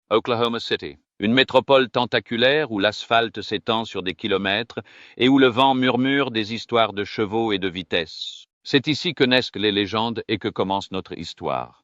Oklahoma City. Une métropole tentaculaire où l'asphalte s'étend sur des kilomètres et où le vent murmure des histoires de chevaux et de vitesse. C'est ici que naissent les légendes et que commence notre histoire.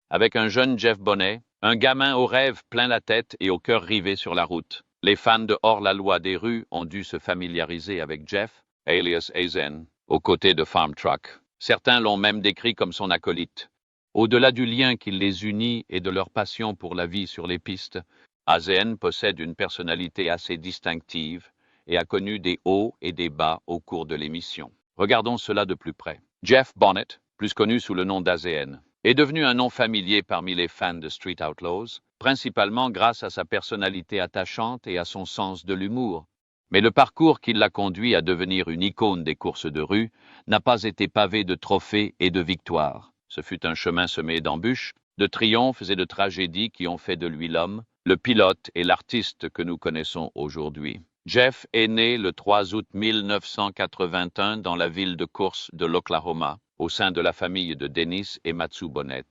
Avec un jeune Jeff Bonnet, un gamin aux rêves plein la tête et au cœur rivé sur la route. Les fans de hors-la-loi des rues ont dû se familiariser avec Jeff, alias Azen, aux côtés de Farm Truck. Certains l'ont même décrit comme son acolyte. Au-delà du lien qui les unit et de leur passion pour la vie sur les pistes, Azen possède une personnalité assez distinctive et a connu des hauts et des bas au cours de l'émission. Regardons cela de plus près. Jeff Bonnet, plus connu sous le nom d'Azen, est devenu un nom familier parmi les fans de Street Outlaws, principalement grâce à sa personnalité attachante et à son sens de l'humour. Mais le parcours qui l'a conduit à devenir une icône des courses de rue n'a pas été pavé de trophées et de victoires. Ce fut un chemin semé d'embûches, de triomphes et de tragédies qui ont fait de lui l'homme, le pilote et l'artiste que nous connaissons aujourd'hui. Jeff est né le 3 août 1981 dans la ville de course de l'Oklahoma, au sein de la famille de Dennis et Matsu Bonnet.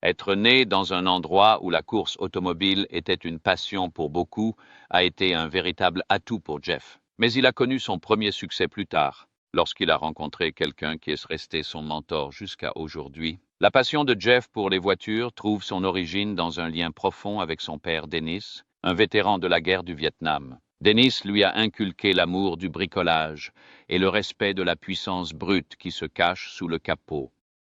Être né dans un endroit où la course automobile était une passion pour beaucoup a été un véritable atout pour Jeff. Mais il a connu son premier succès plus tard, lorsqu'il a rencontré quelqu'un qui est resté son mentor jusqu'à aujourd'hui. La passion de Jeff pour les voitures trouve son origine dans un lien profond avec son père Dennis, un vétéran de la guerre du Vietnam. Dennis lui a inculqué l'amour du bricolage et le respect de la puissance brute qui se cache sous le capot.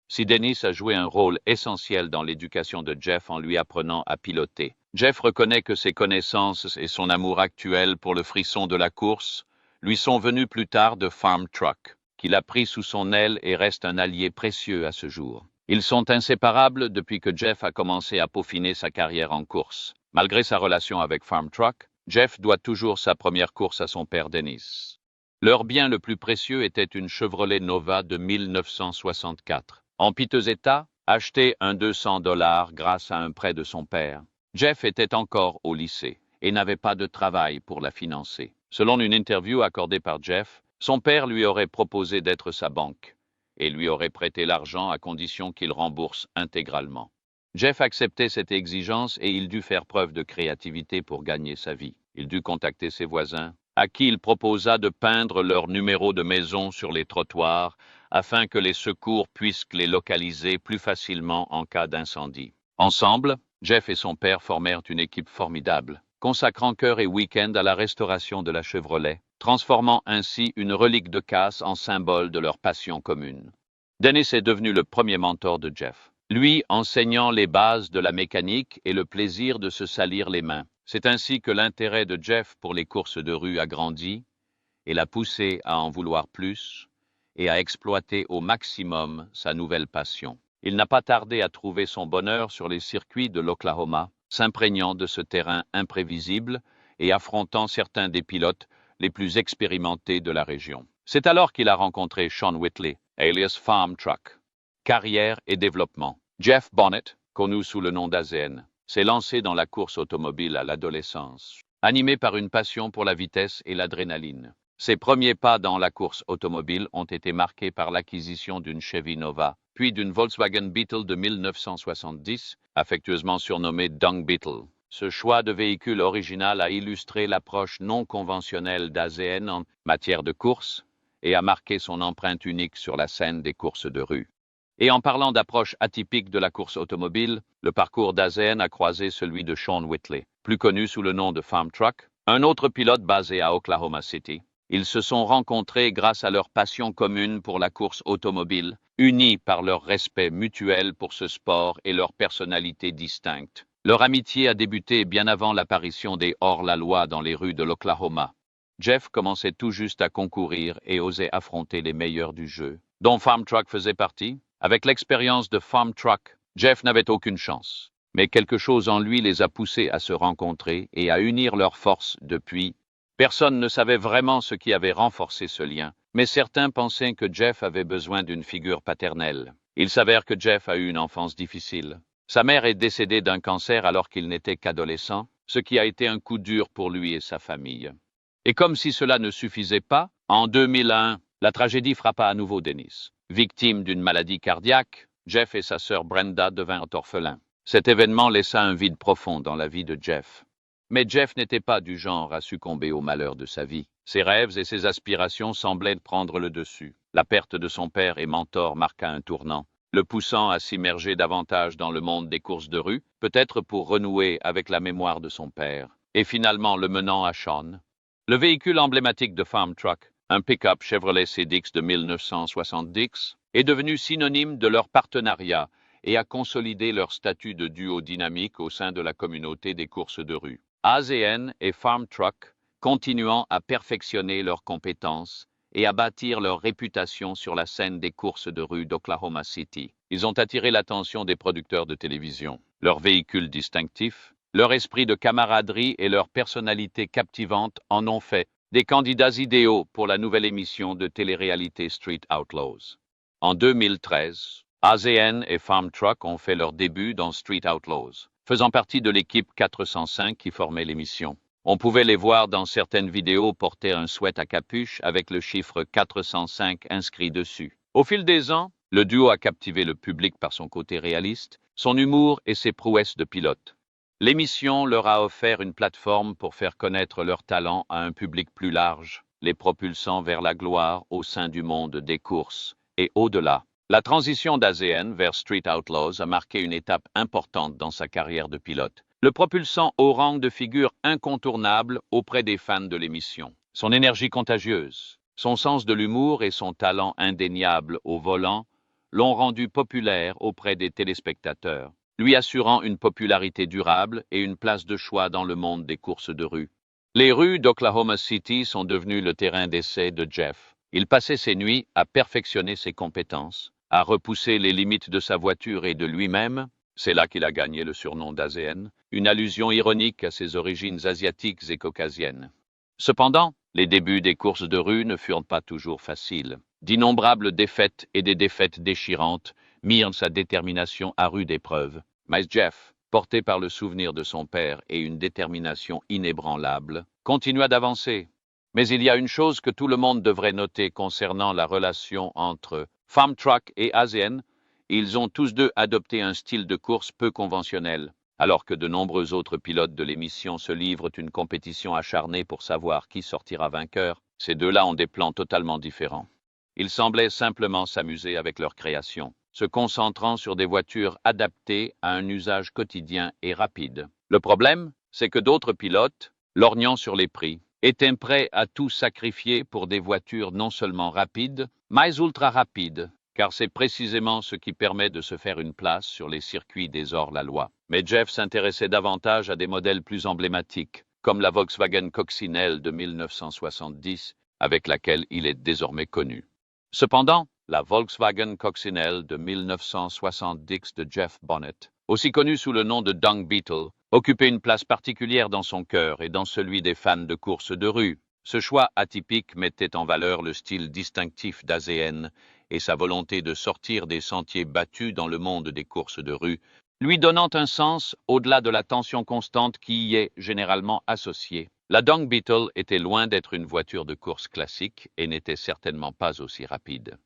Si Dennis a joué un rôle essentiel dans l'éducation de Jeff en lui apprenant à piloter, Jeff reconnaît que ses connaissances et son amour actuel pour le frisson de la course lui sont venus plus tard de Farm Truck, qu'il a pris sous son aile et reste un allié précieux à ce jour. Ils sont inséparables depuis que Jeff a commencé à peaufiner sa carrière en course. Malgré sa relation avec Farm Truck, Jeff doit toujours sa première course à son père Dennis. Leur bien le plus précieux était une Chevrolet Nova de 1964. En piteux état, acheté un $200 grâce à un prêt de son père. Jeff était encore au lycée et n'avait pas de travail pour la financer. Selon une interview accordée par Jeff, son père lui aurait proposé d'être sa banque et lui aurait prêté l'argent à condition qu'il rembourse intégralement. Jeff acceptait cette exigence et il dut faire preuve de créativité pour gagner sa vie. Il dut contacter ses voisins, à qui il proposa de peindre leur numéro de maison sur les trottoirs afin que les secours puissent les localiser plus facilement en cas d'incendie. Ensemble, Jeff et son père formèrent une équipe formidable, consacrant cœur et week-end à la restauration de la Chevrolet, transformant ainsi une relique de casse en symbole de leur passion commune. Dennis est devenu le premier mentor de Jeff, lui enseignant les bases de la mécanique et le plaisir de se salir les mains. C'est ainsi que l'intérêt de Jeff pour les courses de rue a grandi et l'a poussé à en vouloir plus et à exploiter au maximum sa nouvelle passion. Il n'a pas tardé à trouver son bonheur sur les circuits de l'Oklahoma, s'imprégnant de ce terrain imprévisible et affrontant certains des pilotes les plus expérimentés de la région. C'est alors qu'il a rencontré Sean Whitley, alias Farm Truck. Carrière et développement. Jeff Bonnet, connu sous le nom d'Azen, s'est lancé dans la course automobile à l'adolescence, animé par une passion pour la vitesse et l'adrénaline. Ses premiers pas dans la course automobile ont été marqués par l'acquisition d'une Chevy Nova, puis d'une Volkswagen Beetle de 1970, affectueusement surnommée Dung Beetle. Ce choix de véhicule original a illustré l'approche non conventionnelle d'Azen en matière de course et a marqué son empreinte unique sur la scène des courses de rue. Et en parlant d'approche atypique de la course automobile, le parcours d'Azen a croisé celui de Sean Whitley, plus connu sous le nom de Farm Truck, un autre pilote basé à Oklahoma City. Ils se sont rencontrés grâce à leur passion commune pour la course automobile, unis par leur respect mutuel pour ce sport et leur personnalité distincte. Leur amitié a débuté bien avant l'apparition des hors-la-loi dans les rues de l'Oklahoma. Jeff commençait tout juste à concourir et osait affronter les meilleurs du jeu, dont Farm Truck faisait partie. Avec l'expérience de Farm Truck, Jeff n'avait aucune chance. Mais quelque chose en lui les a poussés à se rencontrer et à unir leurs forces depuis. Personne ne savait vraiment ce qui avait renforcé ce lien, mais certains pensaient que Jeff avait besoin d'une figure paternelle. Il s'avère que Jeff a eu une enfance difficile. Sa mère est décédée d'un cancer alors qu'il n'était qu'adolescent, ce qui a été un coup dur pour lui et sa famille. Et comme si cela ne suffisait pas, en 2001, la tragédie frappa à nouveau Dennis. Victime d'une maladie cardiaque, Jeff et sa sœur Brenda devinrent orphelins. Cet événement laissa un vide profond dans la vie de Jeff. Mais Jeff n'était pas du genre à succomber au malheur de sa vie. Ses rêves et ses aspirations semblaient prendre le dessus. La perte de son père et mentor marqua un tournant, le poussant à s'immerger davantage dans le monde des courses de rue, peut-être pour renouer avec la mémoire de son père, et finalement le menant à Shawn. Le véhicule emblématique de Farm Truck, un pick-up Chevrolet CDX de 1970, est devenu synonyme de leur partenariat et a consolidé leur statut de duo dynamique au sein de la communauté des courses de rue. AZN et Farm Truck continuant à perfectionner leurs compétences et à bâtir leur réputation sur la scène des courses de rue d'Oklahoma City. Ils ont attiré l'attention des producteurs de télévision. Leur véhicule distinctif, leur esprit de camaraderie et leur personnalité captivante en ont fait des candidats idéaux pour la nouvelle émission de télé-réalité Street Outlaws. En 2013, AZN et Farm Truck ont fait leur début dans Street Outlaws, faisant partie de l'équipe 405 qui formait l'émission. On pouvait les voir dans certaines vidéos porter un sweat à capuche avec le chiffre 405 inscrit dessus. Au fil des ans, le duo a captivé le public par son côté réaliste, son humour et ses prouesses de pilote. L'émission leur a offert une plateforme pour faire connaître leurs talents à un public plus large, les propulsant vers la gloire au sein du monde des courses et au-delà. La transition d'AZN vers Street Outlaws a marqué une étape importante dans sa carrière de pilote, le propulsant au rang de figure incontournable auprès des fans de l'émission. Son énergie contagieuse, son sens de l'humour et son talent indéniable au volant l'ont rendu populaire auprès des téléspectateurs, lui assurant une popularité durable et une place de choix dans le monde des courses de rue. Les rues d'Oklahoma City sont devenues le terrain d'essai de Jeff. Il passait ses nuits à perfectionner ses compétences, à repousser les limites de sa voiture et de lui-même. C'est là qu'il a gagné le surnom d'AZN, une allusion ironique à ses origines asiatiques et caucasiennes. Cependant, les débuts des courses de rue ne furent pas toujours faciles. D'innombrables défaites et des défaites déchirantes mirent sa détermination à rude épreuve. Mais Jeff, porté par le souvenir de son père et une détermination inébranlable, continua d'avancer. Mais il y a une chose que tout le monde devrait noter concernant la relation entre Farm Truck et AZN. Ils ont tous deux adopté un style de course peu conventionnel, alors que de nombreux autres pilotes de l'émission se livrent une compétition acharnée pour savoir qui sortira vainqueur. Ces deux-là ont des plans totalement différents. Ils semblaient simplement s'amuser avec leur création, se concentrant sur des voitures adaptées à un usage quotidien et rapide. Le problème, c'est que d'autres pilotes, lorgnant sur les prix, étaient prêts à tout sacrifier pour des voitures non seulement rapides, mais ultra rapides, car c'est précisément ce qui permet de se faire une place sur les circuits des hors-la-loi. Mais Jeff s'intéressait davantage à des modèles plus emblématiques, comme la Volkswagen Coccinelle de 1970, avec laquelle il est désormais connu. Cependant, la Volkswagen Coccinelle de 1970 de Jeff Bonnet, aussi connue sous le nom de Dung Beetle, occupait une place particulière dans son cœur et dans celui des fans de courses de rue. Ce choix atypique mettait en valeur le style distinctif d'AZN et sa volonté de sortir des sentiers battus dans le monde des courses de rue, lui donnant un sens au-delà de la tension constante qui y est généralement associée. La Dung Beetle était loin d'être une voiture de course classique et n'était certainement pas aussi rapide.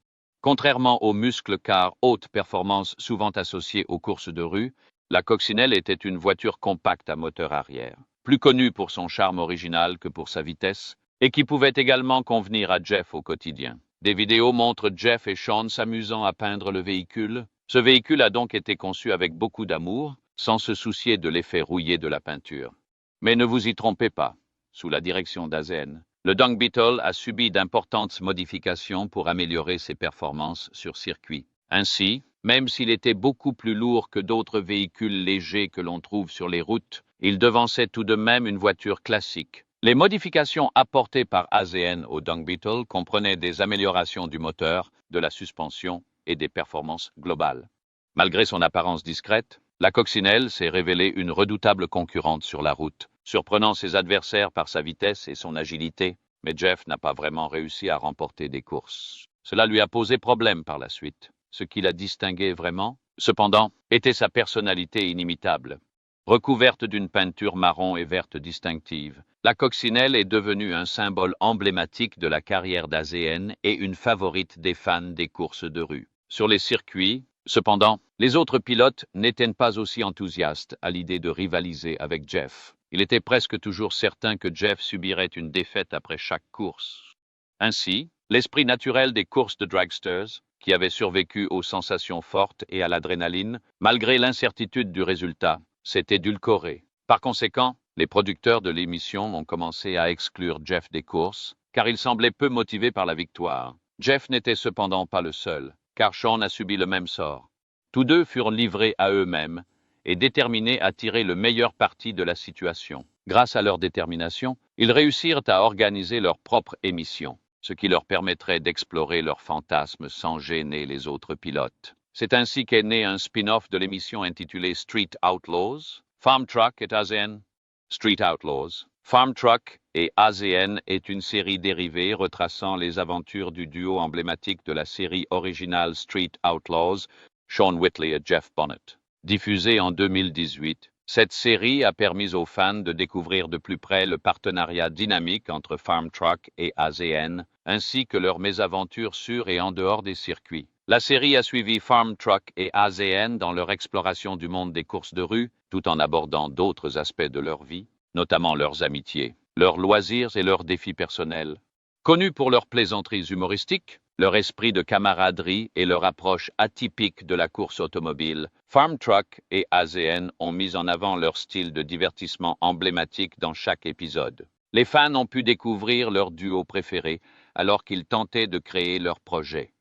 Contrairement aux muscles-cars haute performance souvent associés aux courses de rue, la Coccinelle était une voiture compacte à moteur arrière, plus connue pour son charme original que pour sa vitesse, et qui pouvait également convenir à Jeff au quotidien. Des vidéos montrent Jeff et Shawn s'amusant à peindre le véhicule. Ce véhicule a donc été conçu avec beaucoup d'amour, sans se soucier de l'effet rouillé de la peinture. Mais ne vous y trompez pas, sous la direction d'AZN, le Dung Beetle a subi d'importantes modifications pour améliorer ses performances sur circuit. Ainsi, même s'il était beaucoup plus lourd que d'autres véhicules légers que l'on trouve sur les routes, il devançait tout de même une voiture classique. Les modifications apportées par AZN au Dung Beetle comprenaient des améliorations du moteur, de la suspension et des performances globales. Malgré son apparence discrète, la Coccinelle s'est révélée une redoutable concurrente sur la route, surprenant ses adversaires par sa vitesse et son agilité, mais Jeff n'a pas vraiment réussi à remporter des courses. Cela lui a posé problème par la suite. Ce qui la distinguait vraiment, cependant, était sa personnalité inimitable. Recouverte d'une peinture marron et verte distinctive, la Coccinelle est devenue un symbole emblématique de la carrière d'AZN et une favorite des fans des courses de rue. Sur les circuits, Cependant, les autres pilotes n'étaient pas aussi enthousiastes à l'idée de rivaliser avec Jeff. Il était presque toujours certain que Jeff subirait une défaite après chaque course. Ainsi, l'esprit naturel des courses de dragsters, qui avait survécu aux sensations fortes et à l'adrénaline, malgré l'incertitude du résultat, s'est édulcoré. Par conséquent, les producteurs de l'émission ont commencé à exclure Jeff des courses, car il semblait peu motivé par la victoire. Jeff n'était cependant pas le seul, car Sean a subi le même sort. Tous deux furent livrés à eux-mêmes et déterminés à tirer le meilleur parti de la situation. Grâce à leur détermination, ils réussirent à organiser leur propre émission, ce qui leur permettrait d'explorer leurs fantasmes sans gêner les autres pilotes. C'est ainsi qu'est né un spin-off de l'émission intitulée Street Outlaws, Farm Truck et AZN. Street Outlaws. Farm Truck et AZN est une série dérivée retraçant les aventures du duo emblématique de la série originale Street Outlaws, Sean Whitley et Jeff Bonnet. Diffusée en 2018, cette série a permis aux fans de découvrir de plus près le partenariat dynamique entre Farm Truck et AZN, ainsi que leurs mésaventures sur et en dehors des circuits. La série a suivi Farm Truck et AZN dans leur exploration du monde des courses de rue, tout en abordant d'autres aspects de leur vie, notamment leurs amitiés, leurs loisirs et leurs défis personnels. Connus pour leurs plaisanteries humoristiques, leur esprit de camaraderie et leur approche atypique de la course automobile, Farm Truck et AZN ont mis en avant leur style de divertissement emblématique dans chaque épisode. Les fans ont pu découvrir leur duo préféré alors qu'ils tentaient de créer leur projet.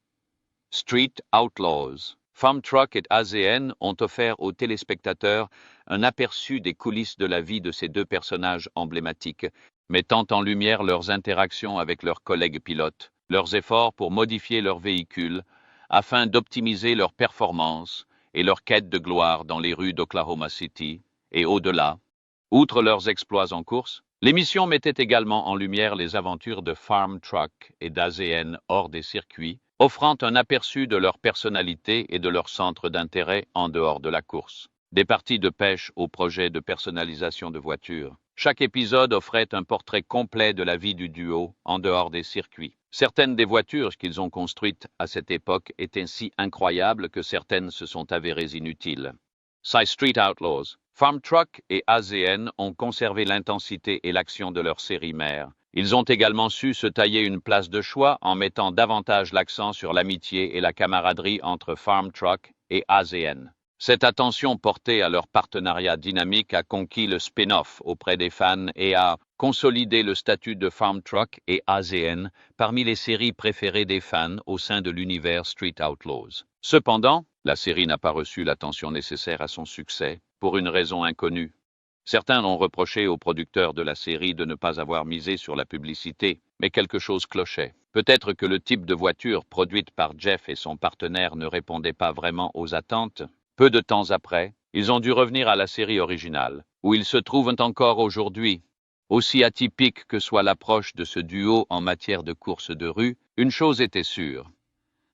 Street Outlaws. Farm Truck et AZN ont offert aux téléspectateurs un aperçu des coulisses de la vie de ces deux personnages emblématiques, mettant en lumière leurs interactions avec leurs collègues pilotes, leurs efforts pour modifier leur véhicule, afin d'optimiser leur performance et leur quête de gloire dans les rues d'Oklahoma City et au-delà. Outre leurs exploits en course, l'émission mettait également en lumière les aventures de Farm Truck et d'AZN hors des circuits, offrant un aperçu de leur personnalité et de leur centre d'intérêt en dehors de la course. Des parties de pêche aux projets de personnalisation de voitures. Chaque épisode offrait un portrait complet de la vie du duo en dehors des circuits. Certaines des voitures qu'ils ont construites à cette époque étaient si incroyables que certaines se sont avérées inutiles. Street Outlaws. Farm Truck et AZN ont conservé l'intensité et l'action de leur série mère. Ils ont également su se tailler une place de choix en mettant davantage l'accent sur l'amitié et la camaraderie entre Farm Truck et AZN. Cette attention portée à leur partenariat dynamique a conquis le spin-off auprès des fans et a consolidé le statut de Farm Truck et AZN parmi les séries préférées des fans au sein de l'univers Street Outlaws. Cependant, la série n'a pas reçu l'attention nécessaire à son succès, pour une raison inconnue. Certains ont reproché aux producteurs de la série de ne pas avoir misé sur la publicité, mais quelque chose clochait. Peut-être que le type de voiture produite par Jeff et son partenaire ne répondait pas vraiment aux attentes. Peu de temps après, ils ont dû revenir à la série originale, où ils se trouvent encore aujourd'hui. Aussi atypique que soit l'approche de ce duo en matière de course de rue, une chose était sûre.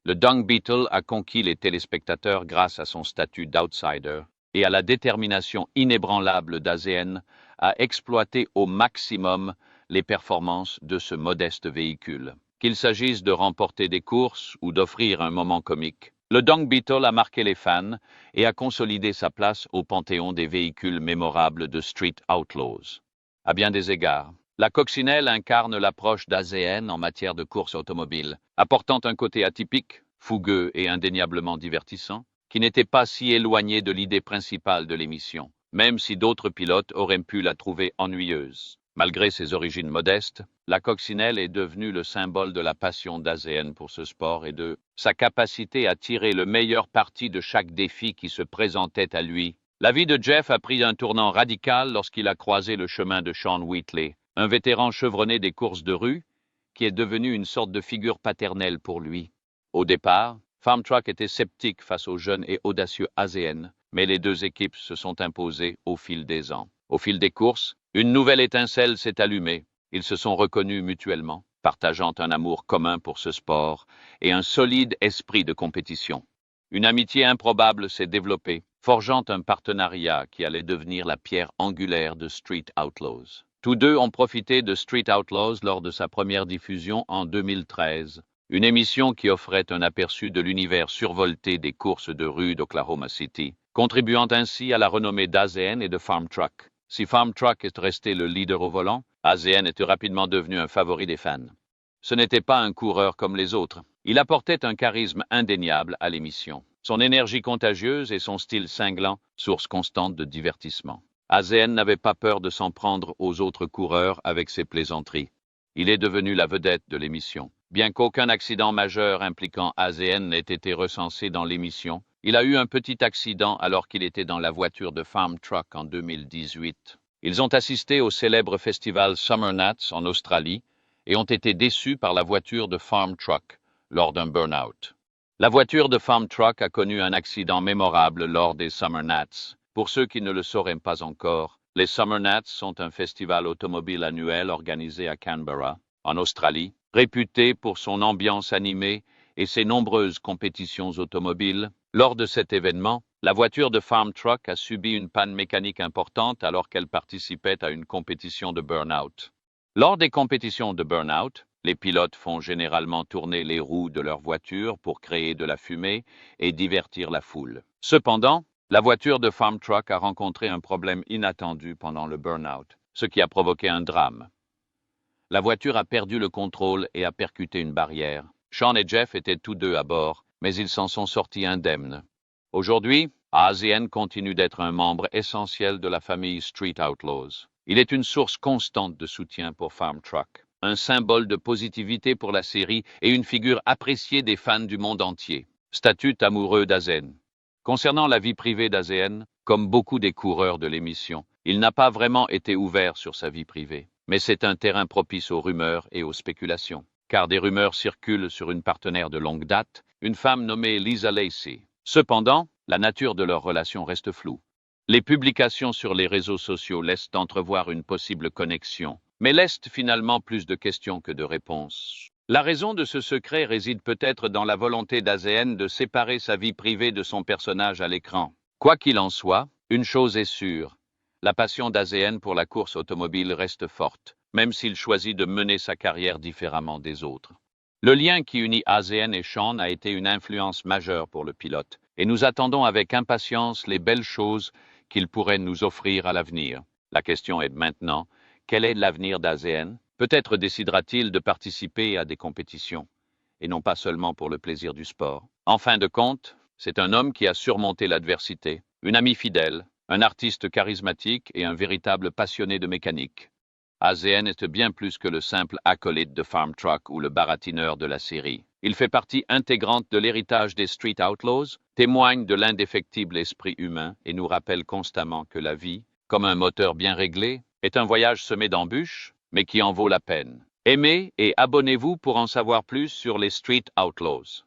Le Dung Beetle a conquis les téléspectateurs grâce à son statut d'outsider et à la détermination inébranlable d'AZN à exploiter au maximum les performances de ce modeste véhicule. Qu'il s'agisse de remporter des courses ou d'offrir un moment comique, le Dung Beetle a marqué les fans et a consolidé sa place au panthéon des véhicules mémorables de Street Outlaws. À bien des égards, la coccinelle incarne l'approche d'AZN en matière de course automobile, apportant un côté atypique, fougueux et indéniablement divertissant, qui n'était pas si éloigné de l'idée principale de l'émission, même si d'autres pilotes auraient pu la trouver ennuyeuse. Malgré ses origines modestes, la coccinelle est devenue le symbole de la passion d'AZN pour ce sport et de sa capacité à tirer le meilleur parti de chaque défi qui se présentait à lui. La vie de Jeff a pris un tournant radical lorsqu'il a croisé le chemin de Sean Whitley, un vétéran chevronné des courses de rue, qui est devenu une sorte de figure paternelle pour lui. Au départ, Farm Truck était sceptique face au jeune et audacieux AZN, mais les deux équipes se sont imposées au fil des ans. Au fil des courses, une nouvelle étincelle s'est allumée. Ils se sont reconnus mutuellement, partageant un amour commun pour ce sport et un solide esprit de compétition. Une amitié improbable s'est développée, forgeant un partenariat qui allait devenir la pierre angulaire de Street Outlaws. Tous deux ont profité de Street Outlaws lors de sa première diffusion en 2013, une émission qui offrait un aperçu de l'univers survolté des courses de rue d'Oklahoma City, contribuant ainsi à la renommée d'AZN et de Farm Truck. Si Farm Truck est resté le leader au volant, AZN était rapidement devenu un favori des fans. Ce n'était pas un coureur comme les autres. Il apportait un charisme indéniable à l'émission. Son énergie contagieuse et son style cinglant, source constante de divertissement. AZN n'avait pas peur de s'en prendre aux autres coureurs avec ses plaisanteries. Il est devenu la vedette de l'émission. Bien qu'aucun accident majeur impliquant AZN n'ait été recensé dans l'émission, il a eu un petit accident alors qu'il était dans la voiture de Farm Truck en 2018. Ils ont assisté au célèbre festival Summer Nats en Australie et ont été déçus par la voiture de Farm Truck lors d'un burn-out. La voiture de Farm Truck a connu un accident mémorable lors des Summer Nats. Pour ceux qui ne le sauraient pas encore, les Summer Nats sont un festival automobile annuel organisé à Canberra, en Australie, réputé pour son ambiance animée et ses nombreuses compétitions automobiles. Lors de cet événement, la voiture de Farm Truck a subi une panne mécanique importante alors qu'elle participait à une compétition de burn-out. Lors des compétitions de burn-out, les pilotes font généralement tourner les roues de leur voiture pour créer de la fumée et divertir la foule. Cependant, la voiture de Farm Truck a rencontré un problème inattendu pendant le burn-out, ce qui a provoqué un drame. La voiture a perdu le contrôle et a percuté une barrière. Sean et Jeff étaient tous deux à bord, mais ils s'en sont sortis indemnes. Aujourd'hui, AZN continue d'être un membre essentiel de la famille Street Outlaws. Il est une source constante de soutien pour Farm Truck, un symbole de positivité pour la série et une figure appréciée des fans du monde entier. Statut amoureux d'AZN. Concernant la vie privée d'AZN, comme beaucoup des coureurs de l'émission, il n'a pas vraiment été ouvert sur sa vie privée. Mais c'est un terrain propice aux rumeurs et aux spéculations, car des rumeurs circulent sur une partenaire de longue date, une femme nommée Lisa Lacey. Cependant, la nature de leur relation reste floue. Les publications sur les réseaux sociaux laissent entrevoir une possible connexion, mais laissent finalement plus de questions que de réponses. La raison de ce secret réside peut-être dans la volonté d'AZN de séparer sa vie privée de son personnage à l'écran. Quoi qu'il en soit, une chose est sûre. La passion d'AZN pour la course automobile reste forte, même s'il choisit de mener sa carrière différemment des autres. Le lien qui unit AZN et Sean a été une influence majeure pour le pilote, et nous attendons avec impatience les belles choses qu'il pourrait nous offrir à l'avenir. La question est maintenant, quel est l'avenir d'AZN? Peut-être décidera-t-il de participer à des compétitions, et non pas seulement pour le plaisir du sport. En fin de compte, c'est un homme qui a surmonté l'adversité, une amie fidèle, un artiste charismatique et un véritable passionné de mécanique. AZN est bien plus que le simple acolyte de Farm Truck ou le baratineur de la série. Il fait partie intégrante de l'héritage des Street Outlaws, témoigne de l'indéfectible esprit humain et nous rappelle constamment que la vie, comme un moteur bien réglé, est un voyage semé d'embûches, mais qui en vaut la peine. Aimez et abonnez-vous pour en savoir plus sur les Street Outlaws.